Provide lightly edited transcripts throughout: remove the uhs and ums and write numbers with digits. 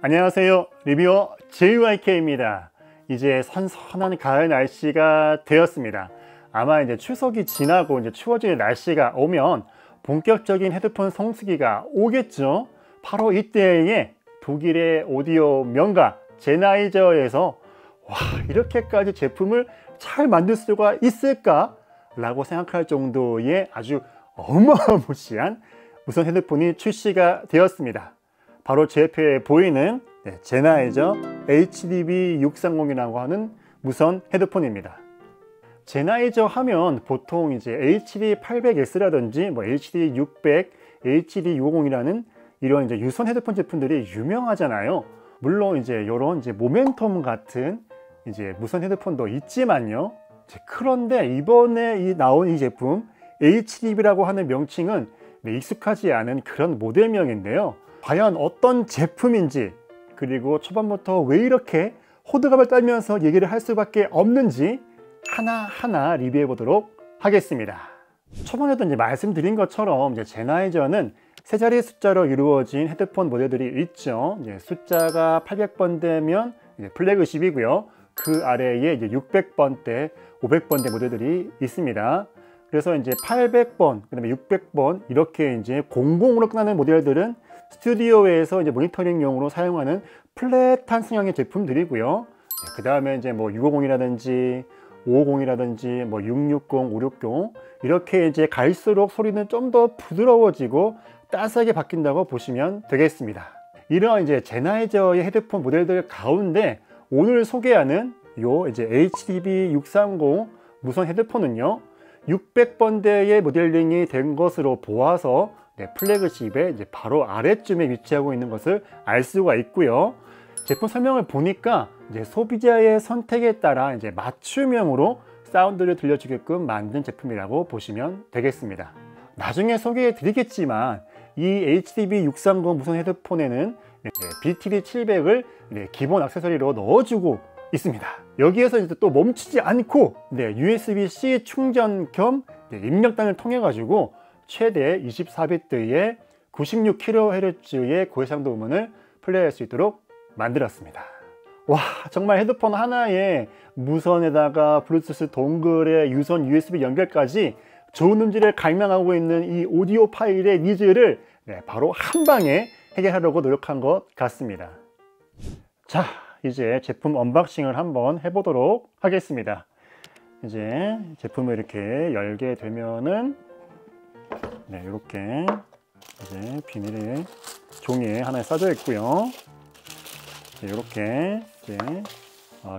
안녕하세요, 리뷰어 JYK입니다. 이제 선선한 가을 날씨가 되었습니다. 아마 이제 추석이 지나고 이제 추워질 날씨가 오면 본격적인 헤드폰 성수기가 오겠죠. 바로 이때에 독일의 오디오 명가 제나이저에서 와, 이렇게까지 제품을 잘 만들 수가 있을까? 라고 생각할 정도의 아주 어마무시한 무선 헤드폰이 출시가 되었습니다. 바로 제 옆에 보이는 제나이저 HDB630이라고 하는 무선 헤드폰입니다. 제나이저 하면 보통 이제 HD800S라든지 뭐 HD600, HD650이라는 이런 이제 유선 헤드폰 제품들이 유명하잖아요. 물론 이제 이런 이제 모멘텀 같은 이제 무선 헤드폰도 있지만요. 그런데 이번에 나온 이 제품 HDB라고 하는 명칭은 익숙하지 않은 그런 모델명인데요. 과연 어떤 제품인지, 그리고 초반부터 왜 이렇게 호들갑을 떨면서 얘기를 할 수밖에 없는지 하나하나 리뷰해 보도록 하겠습니다. 초반에도 이제 말씀드린 것처럼 이제 제나이저는 세 자리 숫자로 이루어진 헤드폰 모델들이 있죠. 이제 숫자가 800번대면 플래그십이고요. 그 아래에 이제 600번대, 500번대 모델들이 있습니다. 그래서 이제 800번, 그다음에 600번 이렇게 이제 00으로 끝나는 모델들은 스튜디오에서 이제 모니터링용으로 사용하는 플랫한 성향의 제품들이고요. 그 다음에 이제 뭐 650이라든지 550이라든지 뭐 660, 560 이렇게 이제 갈수록 소리는 좀 더 부드러워지고 따스하게 바뀐다고 보시면 되겠습니다. 이런 이제 제나이저의 헤드폰 모델들 가운데 오늘 소개하는 요 이제 HDB630 무선 헤드폰은요, 600번대의 모델링이 된 것으로 보아서 플래그십의 이제 바로 아래쯤에 위치하고 있는 것을 알 수가 있고요. 제품 설명을 보니까 이제 소비자의 선택에 따라 이제 맞춤형으로 사운드를 들려주게끔 만든 제품이라고 보시면 되겠습니다. 나중에 소개해 드리겠지만 이 HDB630 무선 헤드폰에는 BTD700을 기본 액세서리로 넣어주고 있습니다. 여기에서 이제 또 멈추지 않고 USB-C 충전 겸 입력단을 통해 가지고 최대 24비트의 96kHz의 고해상도 음원을 플레이할 수 있도록 만들었습니다. 와, 정말 헤드폰 하나에 무선에다가 블루투스 동글에 유선 USB 연결까지 좋은 음질을 갈망하고 있는 이 오디오 파일의 니즈를 바로 한 방에 해결하려고 노력한 것 같습니다. 자, 이제 제품 언박싱을 한번 해보도록 하겠습니다. 이제 제품을 이렇게 열게 되면은 이렇게 이제 비닐에 종이에 하나에 싸져 있고요. 이렇게 이제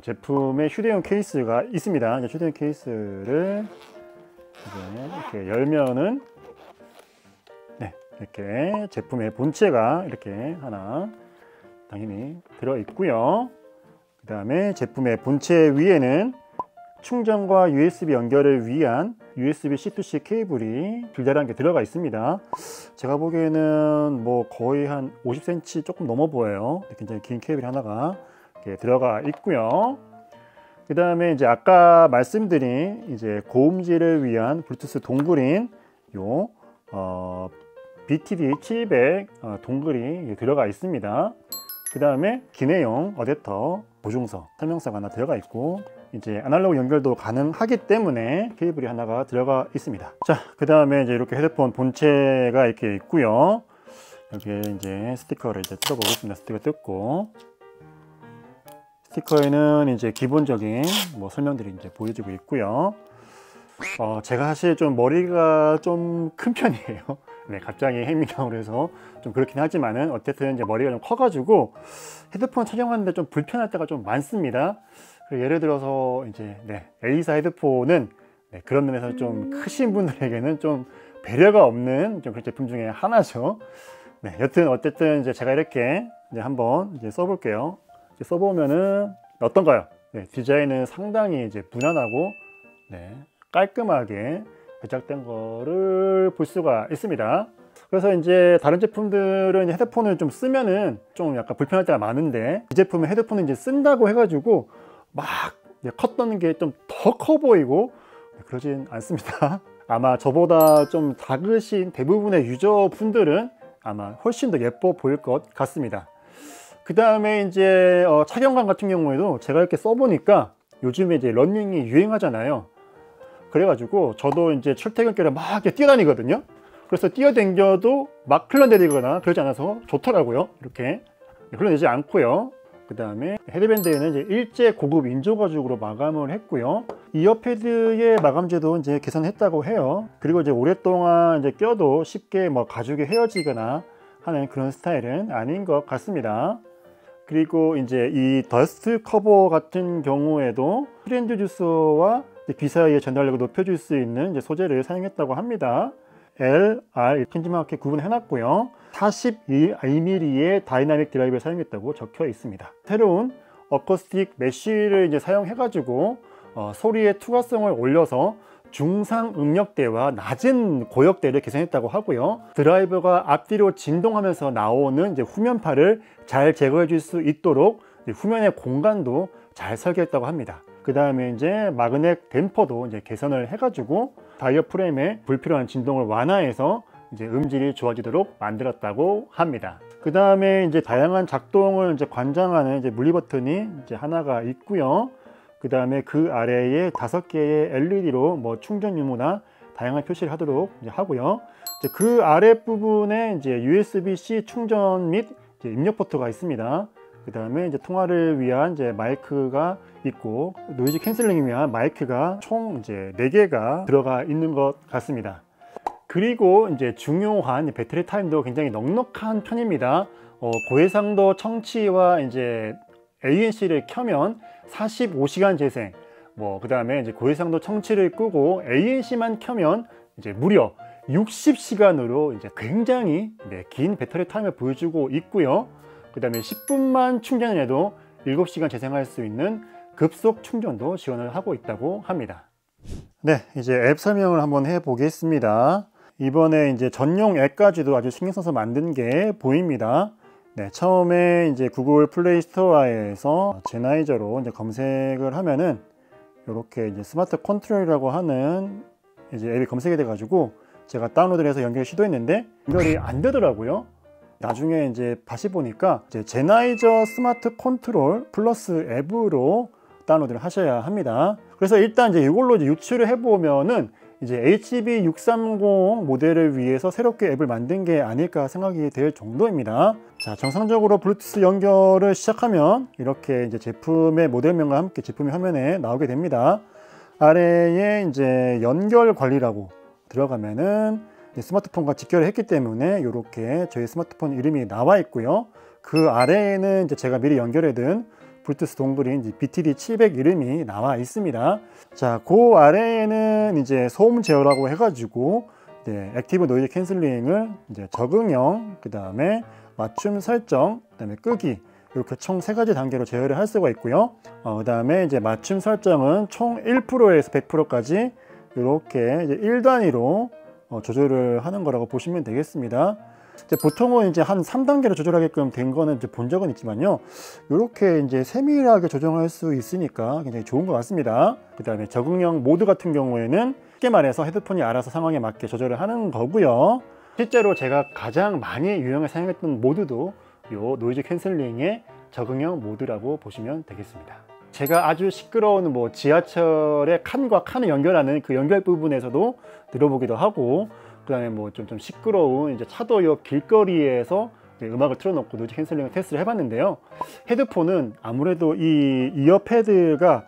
제품의 휴대용 케이스가 있습니다. 이제 휴대용 케이스를 이제 이렇게 열면은 이렇게 제품의 본체가 이렇게 하나 당연히 들어 있고요. 그 다음에 제품의 본체 위에는 충전과 USB 연결을 위한 USB-C to-C 케이블이 길다란 게 들어가 있습니다. 제가 보기에는 뭐 거의 한 50cm 조금 넘어 보여요. 굉장히 긴 케이블이 하나가 이렇게 들어가 있고요. 그 다음에 이제 아까 말씀드린 이제 고음질을 위한 블루투스 동글인 요 BTD700 동글이 들어가 있습니다. 그 다음에 기내용 어댑터 보증서 설명서가 하나 들어가 있고, 이제 아날로그 연결도 가능하기 때문에 케이블이 하나가 들어가 있습니다. 자, 그 다음에 이제 이렇게 헤드폰 본체가 이렇게 있고요. 여기에 이제 스티커를 이제 뜯어보겠습니다. 스티커 뜯고, 스티커에는 이제 기본적인 뭐 설명들이 이제 보여지고 있고요. 제가 사실 좀 머리가 좀 큰 편이에요. 갑자기 행미경으로 해서 좀 그렇긴 하지만은 어쨌든 이제 머리가 좀 커가지고 헤드폰 촬영하는데 좀 불편할 때가 좀 많습니다. 예를 들어서 이제 A사 헤드폰은 그런 면에서 좀 크신 분들에게는 좀 배려가 없는 좀 그런 제품 중에 하나죠. 여튼 어쨌든 이제 제가 이렇게 이제 한번 이제 써볼게요. 이제 써보면은 어떤가요? 디자인은 상당히 이제 무난하고 깔끔하게 제작된 거를 볼 수가 있습니다. 그래서 이제 다른 제품들은 헤드폰을 좀 쓰면은 좀 약간 불편할 때가 많은데, 이 제품은 헤드폰을 이제 쓴다고 해가지고 막 컸던 게 좀 더 커 보이고 그러진 않습니다. 아마 저보다 좀 작으신 대부분의 유저분들은 아마 훨씬 더 예뻐 보일 것 같습니다. 그 다음에 이제 착용감 같은 경우에도 제가 이렇게 써보니까 요즘에 이제 러닝이 유행하잖아요. 그래가지고 저도 이제 출퇴근길에 막 이렇게 뛰어다니거든요. 그래서 뛰어댕겨도 막 흘러내리거나 그러지 않아서 좋더라고요. 이렇게 흘러내지 않고요. 그 다음에 헤드밴드에는 이제 일제 고급 인조 가죽으로 마감을 했고요. 이어패드의 마감재도 이제 개선했다고 해요. 그리고 이제 오랫동안 이제 껴도 쉽게 뭐 가죽이 헤어지거나 하는 그런 스타일은 아닌 것 같습니다. 그리고 이제 이 더스트 커버 같은 경우에도 트렌드 주소와 귀 사이의 전달력을 높여줄 수 있는 이제 소재를 사용했다고 합니다. L, R 펜지막하게 구분해 놨고요. 42mm의 다이나믹 드라이브를 사용했다고 적혀 있습니다. 새로운 어쿠스틱 메쉬를 이제 사용해 가지고 소리의 투과성을 올려서 중상 음역대와 낮은 고역대를 개선했다고 하고요. 드라이버가 앞뒤로 진동하면서 나오는 이제 후면파를 잘 제거해 줄 수 있도록 후면의 공간도 잘 설계했다고 합니다. 그 다음에 이제 마그넷 댐퍼도 이제 개선을 해가지고 타이어 프레임의 불필요한 진동을 완화해서 이제 음질이 좋아지도록 만들었다고 합니다. 그 다음에 이제 다양한 작동을 이제 관장하는 이제 물리 버튼이 이제 하나가 있고요. 그 다음에 그 아래에 5개의 LED로 뭐 충전 유무나 다양한 표시를 하도록 이제 하고요. 이제 그 아래 부분에 이제 USB-C 충전 및 이제 입력 포트가 있습니다. 그 다음에 이제 통화를 위한 이제 마이크가 있고 노이즈 캔슬링을 위한 마이크가 총 이제 4개가 들어가 있는 것 같습니다. 그리고 이제 중요한 배터리 타임도 굉장히 넉넉한 편입니다. 고해상도 청취와 이제 ANC를 켜면 45시간 재생, 그 다음에 이제 고해상도 청취를 끄고 ANC만 켜면 이제 무려 60시간으로 이제 굉장히 긴 배터리 타임을 보여주고 있고요. 그 다음에 10분만 충전을 해도 7시간 재생할 수 있는 급속 충전도 지원을 하고 있다고 합니다. 네, 이제 앱 설명을 한번 해 보겠습니다. 이번에 이제 전용 앱까지도 아주 신경 써서 만든 게 보입니다. 네, 처음에 이제 구글 플레이 스토어에서 제나이저로 이제 검색을 하면은 이렇게 이제 스마트 컨트롤이라고 하는 이제 앱이 검색이 돼 가지고 제가 다운로드를 해서 연결 시도했는데 연결이 안 되더라고요. 나중에 이제 다시 보니까 이제 제나이저 스마트 컨트롤 플러스 앱으로 다운로드를 하셔야 합니다. 그래서 일단 이제 이걸로 이제 유출을 해보면은 이제 HB630 모델을 위해서 새롭게 앱을 만든 게 아닐까 생각이 될 정도입니다. 자, 정상적으로 블루투스 연결을 시작하면 이렇게 이제 제품의 모델명과 함께 제품이 화면에 나오게 됩니다. 아래에 이제 연결 관리라고 들어가면은 스마트폰과 직결을 했기 때문에 이렇게 저희 스마트폰 이름이 나와 있고요. 그 아래에는 이제 제가 미리 연결해둔 블루투스 동글인 BTD700 이름이 나와 있습니다. 자, 그 아래에는 이제 소음 제어라고 해가지고 액티브 노이즈 캔슬링을 이제 적응형, 그 다음에 맞춤 설정, 그 다음에 끄기, 이렇게 총 3가지 단계로 제어를 할 수가 있고요. 그 다음에 이제 맞춤 설정은 총 1%에서 100%까지 이렇게 이제 1단위로 조절을 하는 거라고 보시면 되겠습니다. 보통은 이제 한 3단계로 조절하게끔 된 거는 이제 본 적은 있지만요. 이렇게 이제 세밀하게 조정할 수 있으니까 굉장히 좋은 것 같습니다. 그 다음에 적응형 모드 같은 경우에는 쉽게 말해서 헤드폰이 알아서 상황에 맞게 조절을 하는 거고요. 실제로 제가 가장 많이 유형을 사용했던 모드도 이 노이즈 캔슬링의 적응형 모드라고 보시면 되겠습니다. 제가 아주 시끄러운 지하철의 칸과 칸을 연결하는 그 연결 부분에서도 들어보기도 하고, 그 다음에 좀 시끄러운 이제 차도 옆 길거리에서 음악을 틀어놓고 노이즈 캔슬링을 테스트를 해봤는데요. 헤드폰은 아무래도 이 이어패드가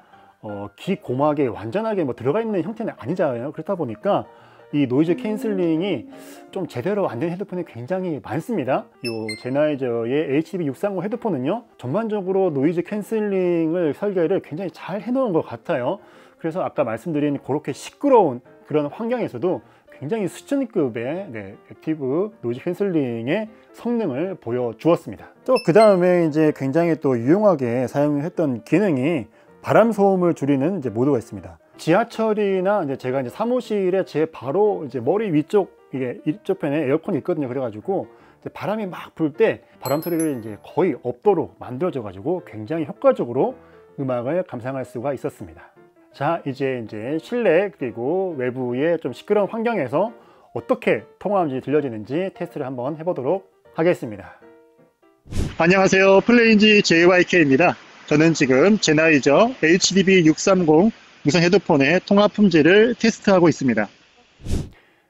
귀 고막에 완전하게 들어가 있는 형태는 아니잖아요. 그렇다 보니까 이 노이즈 캔슬링이 좀 제대로 안 된 헤드폰이 굉장히 많습니다. 이 제나이저의 HB630 헤드폰은요, 전반적으로 노이즈 캔슬링을 설계를 굉장히 잘 해놓은 것 같아요. 그래서 아까 말씀드린 그렇게 시끄러운 그런 환경에서도 굉장히 수준급의 액티브 노이즈 캔슬링의 성능을 보여주었습니다. 또 그 다음에 이제 굉장히 또 유용하게 사용했던 기능이 바람 소음을 줄이는 이제 모드가 있습니다. 지하철이나 제가 사무실에 제 바로 머리 위쪽, 이쪽 편에 에어컨이 있거든요. 그래가지고 바람이 막 불 때 바람 소리를 거의 없도록 만들어져 가지고 굉장히 효과적으로 음악을 감상할 수가 있었습니다. 자, 이제 실내 그리고 외부의 좀 시끄러운 환경에서 어떻게 통화음질이 들려지는지 테스트를 한번 해보도록 하겠습니다. 안녕하세요. 플레인지 JYK입니다. 저는 지금 제나이저 HDB630 무선 헤드폰의 통화 품질을 테스트하고 있습니다.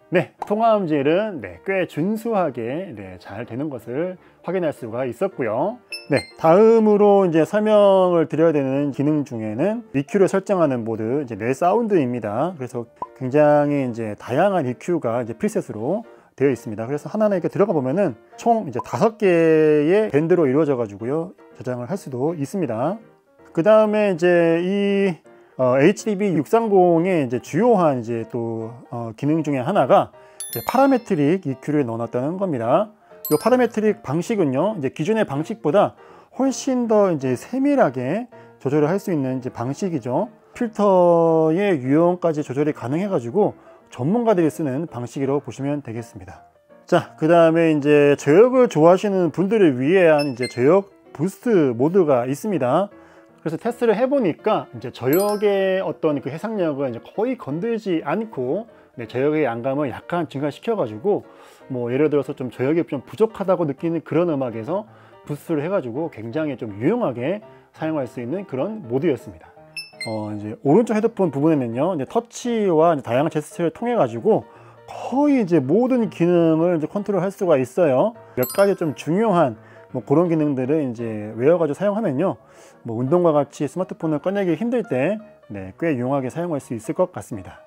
네, 통화 음질은 꽤 준수하게 잘 되는 것을 확인할 수가 있었고요. 네, 다음으로 이제 설명을 드려야 되는 기능 중에는 EQ를 설정하는 모드, 내 사운드입니다. 그래서 굉장히 이제 다양한 EQ가 이제 프리셋으로 되어 있습니다. 그래서 하나하나 이렇게 들어가 보면은 총 이제 5개의 밴드로 이루어져 가지고요, 저장을 할 수도 있습니다. 그 다음에 이제 이 HDB630의 이제 주요한 이제 또 기능 중에 하나가 파라메트릭 EQ를 넣어놨다는 겁니다. 이 파라메트릭 방식은요, 이제 기존의 방식보다 훨씬 더 이제 세밀하게 조절을 할 수 있는 이제 방식이죠. 필터의 유형까지 조절이 가능해 가지고 전문가들이 쓰는 방식이라고 보시면 되겠습니다. 자, 그 다음에 이제 저역을 좋아하시는 분들을 위한 이제 저역 부스트 모드가 있습니다. 그래서 테스트를 해보니까 이제 저역의 어떤 그 해상력을 이제 거의 건들지 않고 저역의 양감을 약간 증가시켜 가지고 뭐 예를 들어서 좀 저역이 좀 부족하다고 느끼는 그런 음악에서 부스트를 해가지고 굉장히 좀 유용하게 사용할 수 있는 그런 모드였습니다. 이제 오른쪽 헤드폰 부분에는요, 이제 터치와 이제 다양한 제스처를 통해 가지고 거의 이제 모든 기능을 이제 컨트롤할 수가 있어요. 몇 가지 좀 중요한 뭐 그런 기능들을 이제 외워가지고 사용하면요, 뭐 운동과 같이 스마트폰을 꺼내기 힘들 때 꽤 유용하게 사용할 수 있을 것 같습니다.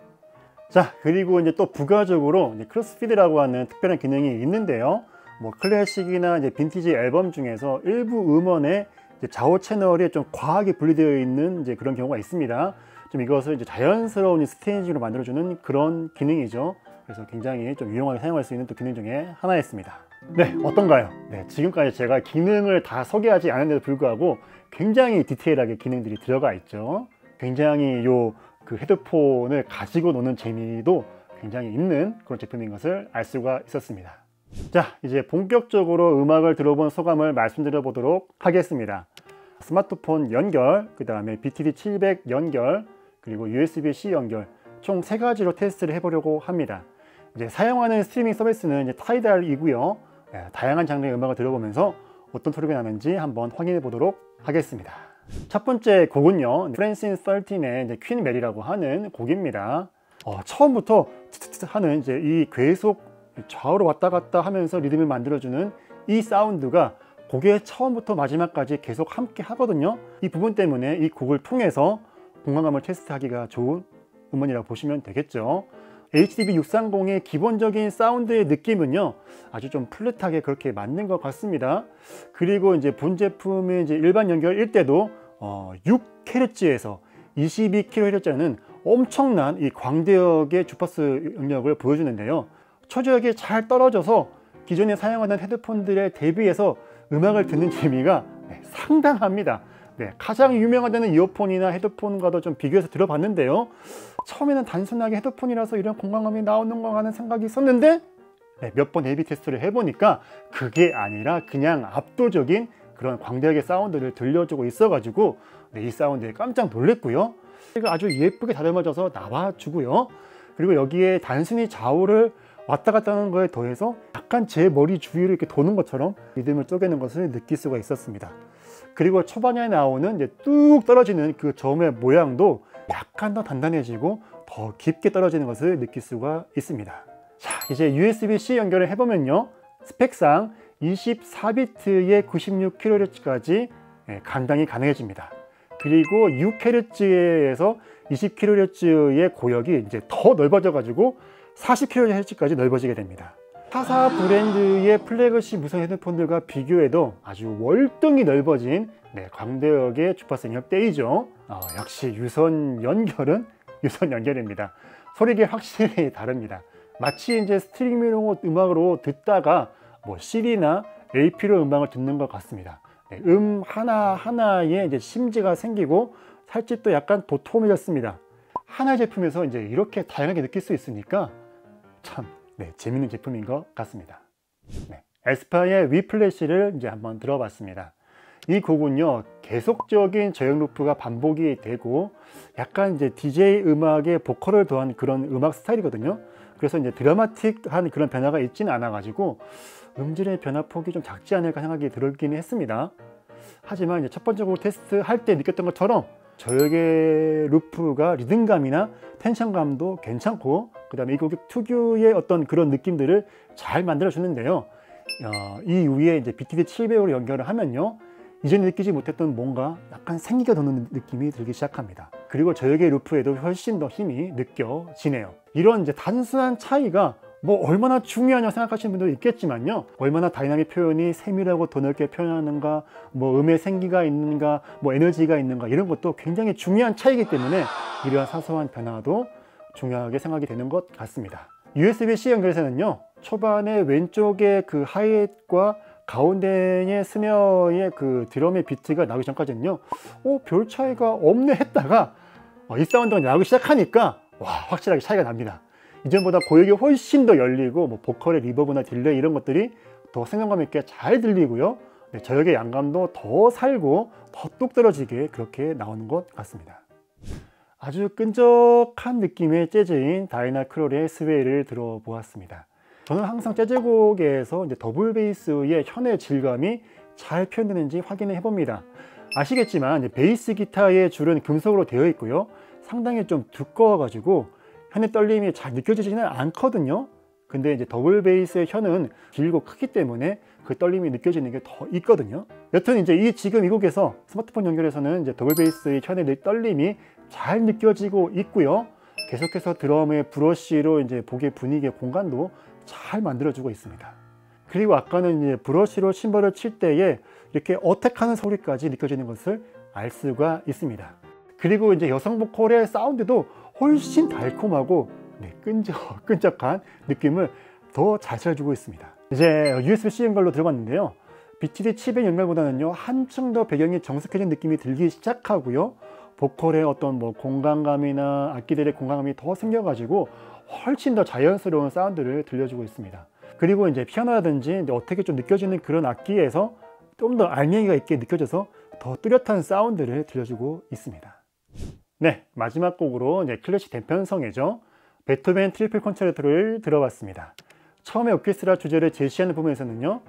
자, 그리고 이제 또 부가적으로 이제 크로스피드라고 하는 특별한 기능이 있는데요. 뭐 클래식이나 이제 빈티지 앨범 중에서 일부 음원에 이제 좌우 채널이 좀 과하게 분리되어 있는 이제 그런 경우가 있습니다. 좀 이것을 이제 자연스러운 스테이지로 만들어주는 그런 기능이죠. 그래서 굉장히 좀 유용하게 사용할 수 있는 또 기능 중에 하나였습니다. 네, 어떤가요? 네, 지금까지 제가 기능을 다 소개하지 않았는데도 불구하고 굉장히 디테일하게 기능들이 들어가 있죠. 굉장히 그 헤드폰을 가지고 노는 재미도 굉장히 있는 그런 제품인 것을 알 수가 있었습니다. 자, 이제 본격적으로 음악을 들어본 소감을 말씀드려 보도록 하겠습니다. 스마트폰 연결, 그 다음에 BTD700 연결, 그리고 USB-C 연결, 총 3가지로 테스트를 해보려고 합니다. 이제 사용하는 스트리밍 서비스는 이제 타이달이고요. 다양한 장르의 음악을 들어보면서 어떤 소리가 나는지 한번 확인해 보도록 하겠습니다. 첫 번째 곡은요, 프랜신 13의 이제 퀸 메리라고 하는 곡입니다. 처음부터 하는 이제 이 계속 좌우로 왔다 갔다 하면서 리듬을 만들어주는 이 사운드가 곡의 처음부터 마지막까지 계속 함께 하거든요. 이 부분 때문에 이 곡을 통해서 공간감을 테스트하기가 좋은 음원이라고 보시면 되겠죠. HDB630의 기본적인 사운드의 느낌은요, 아주 좀 플랫하게 그렇게 맞는 것 같습니다. 그리고 이제 본 제품의 이제 일반 연결일 때도 6Hz에서 22kHz는 엄청난 이 광대역의 주파수 영역을 보여주는데요. 초저역이 잘 떨어져서 기존에 사용하던 헤드폰들에 대비해서 음악을 듣는 재미가 상당합니다. 가장 유명하다는 이어폰이나 헤드폰과도 좀 비교해서 들어봤는데요. 처음에는 단순하게 헤드폰이라서 이런 공간감이 나오는 거 하는 생각이 있었는데 몇 번 A/B 테스트를 해보니까 그게 아니라 그냥 압도적인 그런 광대역의 사운드를 들려주고 있어가지고 이 사운드에 깜짝 놀랐고요. 아주 예쁘게 다듬어져서 나와주고요. 그리고 여기에 단순히 좌우를 왔다 갔다 하는 거에 더해서 약간 제 머리 주위를 이렇게 도는 것처럼 리듬을 쪼개는 것을 느낄 수가 있었습니다. 그리고 초반에 나오는 이제 뚝 떨어지는 그 점의 모양도 약간 더 단단해지고 더 깊게 떨어지는 것을 느낄 수가 있습니다. 자, 이제 USB-C 연결을 해보면요, 스펙상 24비트의 96kHz까지 감당이 가능해집니다. 그리고 6Hz에서 20kHz의 고역이 이제 더 넓어져 가지고 40kHz까지 넓어지게 됩니다. 타사 브랜드의 플래그십 무선 헤드폰들과 비교해도 아주 월등히 넓어진 광대역의 주파수 영역대이죠. 역시 유선 연결은 유선 연결입니다. 소리가 확실히 다릅니다. 마치 이제 스트리밍 음악으로 듣다가 뭐 CD나 AP로 음악을 듣는 것 같습니다. 하나하나에 이제 심지가 생기고 살집도 약간 도톰해졌습니다. 하나의 제품에서 이제 이렇게 다양하게 느낄 수 있으니까 참 재밌는 제품인 것 같습니다. 에스파의 위플래시를 이제 한번 들어봤습니다. 이 곡은요, 계속적인 저역 루프가 반복이 되고 약간 이제 DJ 음악에 보컬을 더한 그런 음악 스타일이거든요. 그래서 이제 드라마틱한 그런 변화가 있지는 않아 가지고 음질의 변화폭이 좀 작지 않을까 생각이 들긴 했습니다. 하지만 이제 첫 번째 곡 테스트할 때 느꼈던 것처럼 저역의 루프가 리듬감이나 텐션감도 괜찮고, 그 다음에 이 곡 특유의 어떤 그런 느낌들을 잘 만들어 주는데요. 이 위에 이제 BTD 700으로 연결을 하면요, 이전에 느끼지 못했던 뭔가 약간 생기가 도는 느낌이 들기 시작합니다. 그리고 저역의 루프에도 훨씬 더 힘이 느껴지네요. 이런 이제 단순한 차이가 뭐 얼마나 중요하냐 생각하시는 분도 있겠지만요, 얼마나 다이나믹 표현이 세밀하고 더 넓게 표현하는가, 뭐 음의 생기가 있는가, 뭐 에너지가 있는가, 이런 것도 굉장히 중요한 차이이기 때문에 이러한 사소한 변화도 중요하게 생각이 되는 것 같습니다. USB-C 연결에서는요, 초반에 왼쪽에 그 하이햇과 가운데의 스네어의 그 드럼의 비트가 나오기 전까지는요, 별 차이가 없네 했다가 이 사운드가 나오기 시작하니까 와, 확실하게 차이가 납니다. 이전보다 고역이 훨씬 더 열리고, 뭐 보컬의 리버브나 딜레이 이런 것들이 더 생동감 있게 잘 들리고요, 저역의 양감도 더 살고 더 뚝 떨어지게 그렇게 나오는 것 같습니다. 아주 끈적한 느낌의 재즈인 다이나 크롤의 스웨이를 들어보았습니다. 저는 항상 재즈곡에서 이제 더블 베이스의 현의 질감이 잘 표현되는지 확인을 해봅니다. 아시겠지만 베이스 기타의 줄은 금속으로 되어 있고요, 상당히 좀 두꺼워가지고 현의 떨림이 잘 느껴지지는 않거든요. 근데 이제 더블 베이스의 현은 길고 크기 때문에 그 떨림이 느껴지는 게 더 있거든요. 여튼 이제 지금 이 곡에서 스마트폰 연결해서는 이제 더블 베이스의 현의 떨림이 잘 느껴지고 있고요, 계속해서 드럼의 브러쉬로 이제 곡의 분위기의 공간도 잘 만들어주고 있습니다. 그리고 아까는 이제 브러쉬로 심벌을 칠 때에 이렇게 어택하는 소리까지 느껴지는 것을 알 수가 있습니다. 그리고 이제 여성 보컬의 사운드도 훨씬 달콤하고 끈적끈적한 느낌을 더 잘 살려주고 있습니다. 이제 USB-C 연결로 들어봤는데요, BTD 700 연결보다는요 한층 더 배경이 정숙해진 느낌이 들기 시작하고요, 보컬의 어떤 뭐 공간감이나 악기들의 공간감이 더 생겨가지고 훨씬 더 자연스러운 사운드를 들려주고 있습니다. 그리고 이제 피아노라든지 어떻게 좀 느껴지는 그런 악기에서 좀 더 알맹이가 있게 느껴져서 더 뚜렷한 사운드를 들려주고 있습니다. 네, 마지막 곡으로 이제 클래식 대편성이죠, 베토벤 트리플 콘체르토를 들어봤습니다. 처음에 오케스트라 주제를 제시하는 부분에서는요,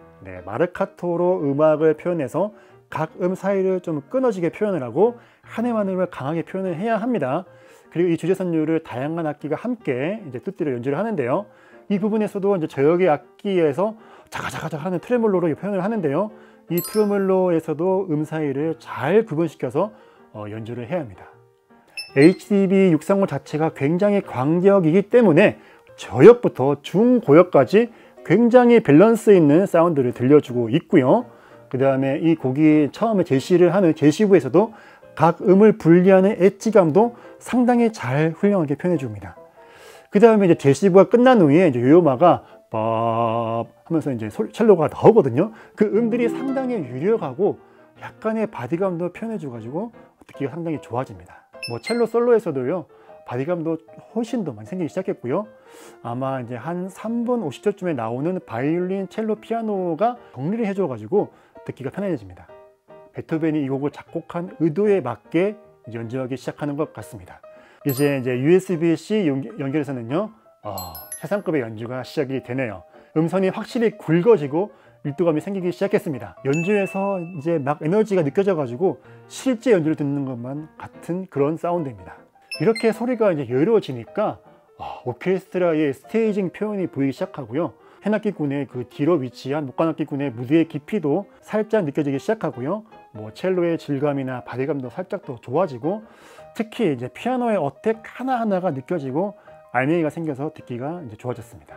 마르카토로 음악을 표현해서 각 음 사이를 좀 끊어지게 표현을 하고 한 해만 음을 강하게 표현을 해야 합니다. 그리고 이 주제 선율을 다양한 악기가 함께 이제 뚜띠로 연주를 하는데요, 이 부분에서도 이제 저역의 악기에서 자가자가자 하는 트레몰로로 표현을 하는데요, 이 트레몰로에서도 음 사이를 잘 구분시켜서 연주를 해야 합니다. HDB 635 자체가 굉장히 광격이기 때문에 저역부터 중고역까지 굉장히 밸런스 있는 사운드를 들려주고 있고요, 그 다음에 이 곡이 처음에 제시를 하는 제시부에서도 각 음을 분리하는 엣지감도 상당히 잘 훌륭하게 표현해 줍니다. 그 다음에 이제 제시부가 끝난 후에 이제 요요마가 밥 하면서 이제 첼로가 나오거든요. 그 음들이 상당히 유력하고 약간의 바디감도 표현해 줘가지고 듣기가 상당히 좋아집니다. 뭐 첼로 솔로에서도요, 바디감도 훨씬 더 많이 생기기 시작했고요, 아마 이제 한 3분 50초쯤에 나오는 바이올린, 첼로, 피아노가 정리를 해줘가지고 듣기가 편해집니다. 베토벤이 이 곡을 작곡한 의도에 맞게 연주하기 시작하는 것 같습니다. 이제 USB-C 연결에서는요, 최상급의 연주가 시작이 되네요. 음선이 확실히 굵어지고 밀도감이 생기기 시작했습니다. 연주에서 이제 막 에너지가 느껴져가지고 실제 연주를 듣는 것만 같은 그런 사운드입니다. 이렇게 소리가 이제 여유로워지니까 오케스트라의 스테이징 표현이 보이기 시작하고요, 현악기꾼의 그 뒤로 위치한 목관악기꾼의 무대의 깊이도 살짝 느껴지기 시작하고요, 뭐 첼로의 질감이나 바디감도 살짝 더 좋아지고, 특히 이제 피아노의 어택 하나하나가 느껴지고 알맹이가 생겨서 듣기가 이제 좋아졌습니다.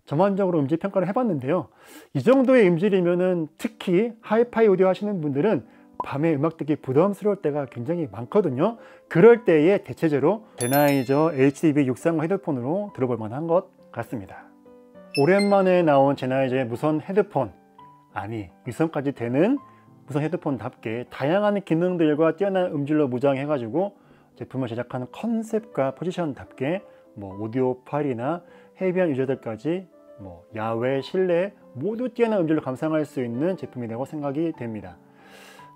전반적으로 음질 평가를 해봤는데요, 이 정도의 음질이면은 특히 하이파이 오디오 하시는 분들은 밤에 음악 듣기 부담스러울 때가 굉장히 많거든요. 그럴 때에 대체제로 제나이저 HDB 635 헤드폰으로 들어볼 만한 것 같습니다. 오랜만에 나온 제나이저의 무선 헤드폰, 아니 유선까지 되는 무선 헤드폰답게 다양한 기능들과 뛰어난 음질로 무장해가지고 제품을 제작하는 컨셉과 포지션답게 뭐 오디오 파일이나 헤비한 유저들까지 뭐 야외, 실내 모두 뛰어난 음질로 감상할 수 있는 제품이라고 생각이 됩니다.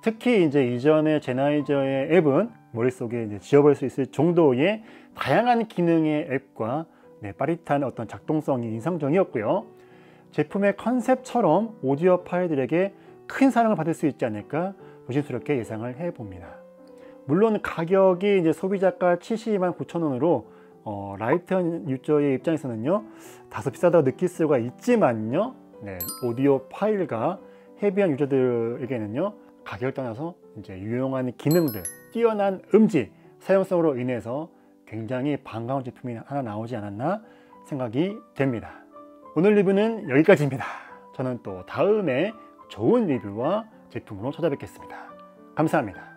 특히 이제 이전의 제나이저의 앱은 머릿속에 이제 지워버릴 수 있을 정도의 다양한 기능의 앱과 빠릿한 어떤 작동성이 인상적이었고요. 제품의 컨셉처럼 오디오 파일들에게 큰 사랑을 받을 수 있지 않을까 조심스럽게 예상을 해봅니다. 물론 가격이 이제 소비자가 729,000원으로 라이트한 유저의 입장에서는요 다소 비싸다고 느낄 수가 있지만요, 네, 오디오 파일과 헤비한 유저들에게는요 가격을 떠나서 이제 유용한 기능들, 뛰어난 음질, 사용성으로 인해서 굉장히 반가운 제품이 하나 나오지 않았나 생각이 됩니다. 오늘 리뷰는 여기까지입니다. 저는 또 다음에 좋은 리뷰와 제품으로 찾아뵙겠습니다. 감사합니다.